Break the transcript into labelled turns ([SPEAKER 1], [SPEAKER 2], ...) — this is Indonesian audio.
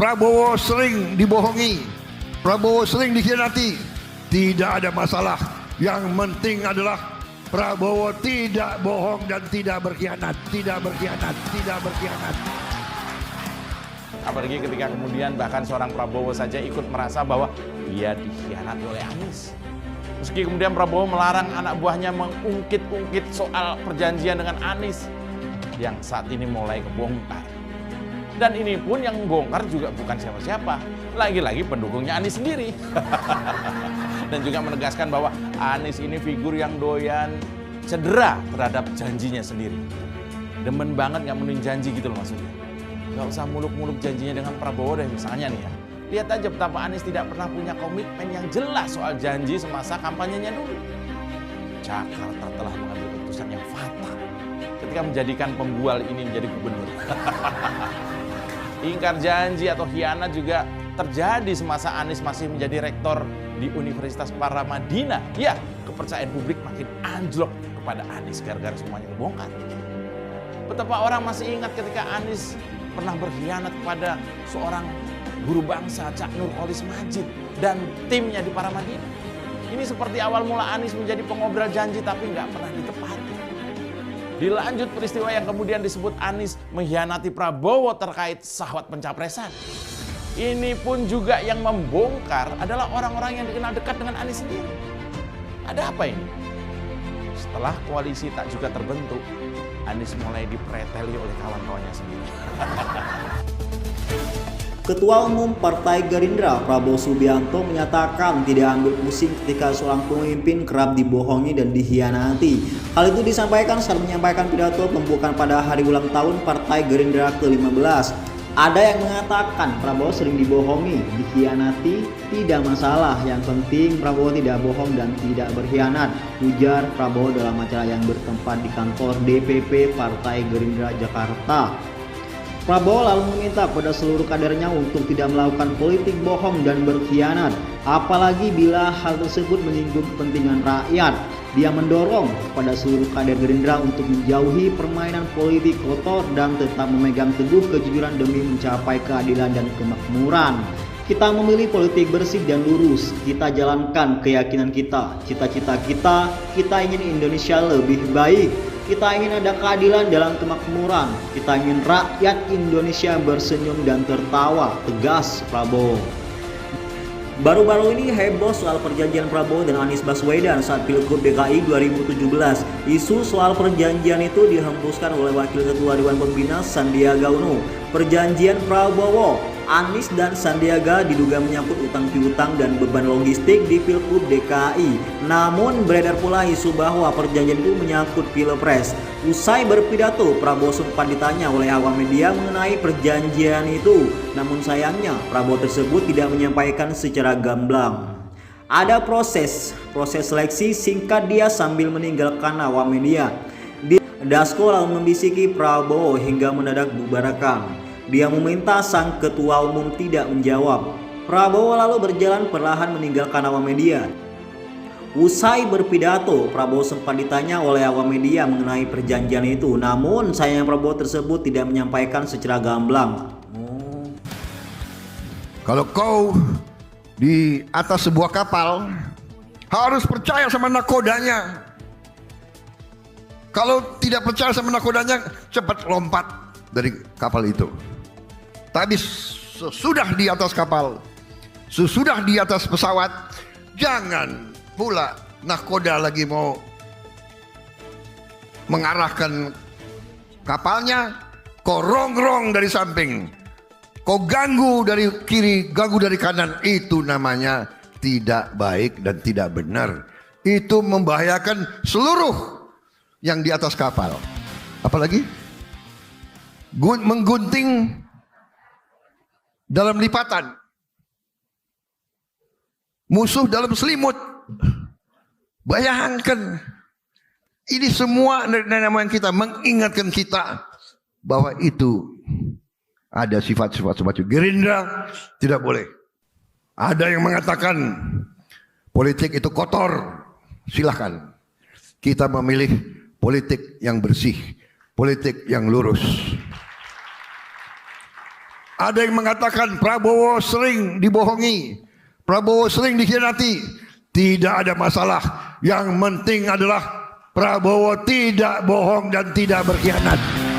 [SPEAKER 1] Prabowo sering dibohongi, Prabowo sering dikhianati. Tidak ada masalah. Yang penting adalah Prabowo tidak bohong dan tidak berkhianat, tidak berkhianat, tidak berkhianat.
[SPEAKER 2] Apalagi ketika kemudian bahkan seorang Prabowo saja ikut merasa bahwa ia dikhianati oleh Anies. Meski kemudian Prabowo melarang anak buahnya mengungkit-ungkit soal perjanjian dengan Anies yang saat ini mulai kebongkar. Dan ini pun yang bongkar juga bukan siapa-siapa, lagi-lagi pendukungnya Anies sendiri. Dan juga menegaskan bahwa Anies ini figur yang doyan cedera terhadap janjinya sendiri. Demen banget nggak menuhin janji gitu loh maksudnya. Nggak usah muluk-muluk janjinya dengan Prabowo deh misalnya nih ya. Lihat aja betapa Anies tidak pernah punya komitmen yang jelas soal janji semasa kampanyenya dulu. Jakarta telah mengambil keputusan yang fatal ketika menjadikan pembual ini menjadi gubernur. Ingkar janji atau khianat juga terjadi semasa Anies masih menjadi rektor di Universitas Paramadina. Ya, kepercayaan publik makin anjlok kepada Anies gara-gara semuanya kebongkar. Betapa orang masih ingat ketika Anies pernah berkhianat kepada seorang guru bangsa, Cak Nurholis Majid dan timnya di Paramadina. Ini seperti awal mula Anies menjadi pengobrol janji tapi nggak pernah ditepati. Dilanjut peristiwa yang kemudian disebut Anies mengkhianati Prabowo terkait syahwat pencapresan. Ini pun juga yang membongkar adalah orang-orang yang dikenal dekat dengan Anies sendiri. Ada apa ini? Setelah koalisi tak juga terbentuk, Anies mulai dipreteli oleh kawan-kawannya sendiri.
[SPEAKER 3] Ketua Umum Partai Gerindra Prabowo Subianto menyatakan tidak ambil pusing ketika seorang pemimpin kerap dibohongi dan dikhianati. Hal itu disampaikan saat menyampaikan pidato pembukaan pada hari ulang tahun Partai Gerindra ke-15. Ada yang mengatakan Prabowo sering dibohongi, dikhianati, tidak masalah. Yang penting Prabowo tidak bohong dan tidak berkhianat, ujar Prabowo dalam acara yang bertempat di kantor DPP Partai Gerindra Jakarta. Prabowo lalu meminta pada seluruh kadernya untuk tidak melakukan politik bohong dan berkhianat, apalagi bila hal tersebut menyinggung kepentingan rakyat. Dia mendorong kepada seluruh kader Gerindra untuk menjauhi permainan politik kotor dan tetap memegang teguh kejujuran demi mencapai keadilan dan kemakmuran. Kita memilih politik bersih dan lurus, kita jalankan keyakinan kita, cita-cita kita, kita ingin Indonesia lebih baik. Kita ingin ada keadilan dalam kemakmuran. Kita ingin rakyat Indonesia bersenyum dan tertawa, tegas Prabowo. Baru-baru ini heboh soal perjanjian Prabowo dan Anies Baswedan saat Pilgub DKI 2017. Isu soal perjanjian itu dihembuskan oleh Wakil Ketua Dewan Pembina Sandiaga Uno. Perjanjian Prabowo, Anies dan Sandiaga diduga menyangkut utang piutang dan beban logistik di Pilgub DKI. Namun beredar pula isu bahwa perjanjian itu menyangkut Pilpres. Usai berpidato, Prabowo sempat ditanya oleh awak media mengenai perjanjian itu. Namun sayangnya Prabowo tersebut tidak menyampaikan secara gamblang. Ada proses seleksi, singkat dia sambil meninggalkan awak media. Dasko lalu membisiki Prabowo hingga mendadak bubarkan. Dia meminta sang ketua umum tidak menjawab. Prabowo lalu berjalan perlahan meninggalkan awak media. Usai berpidato, Prabowo sempat ditanya oleh awak media mengenai perjanjian itu. Namun sayangnya Prabowo tersebut tidak menyampaikan secara gamblang.
[SPEAKER 1] Kalau kau di atas sebuah kapal, harus percaya sama nakodanya. Kalau tidak percaya sama nakodanya, cepat lompat dari kapal itu. Tapi sesudah di atas kapal, sesudah di atas pesawat, jangan pula nakoda lagi mau mengarahkan kapalnya, kau rongrong dari samping, kau ganggu dari kiri, ganggu dari kanan. Itu namanya tidak baik dan tidak benar. Itu membahayakan seluruh yang di atas kapal. Apalagi menggunting dalam lipatan, musuh dalam selimut. Bayangkan, ini semua yang kita mengingatkan kita bahwa itu ada sifat-sifat seperti itu. Gerindra tidak boleh. Ada yang mengatakan politik itu kotor, silahkan. Kita memilih politik yang bersih, politik yang lurus. Ada yang mengatakan Prabowo sering dibohongi, Prabowo sering dikhianati. Tidak ada masalah. Yang penting adalah Prabowo tidak bohong dan tidak berkhianat.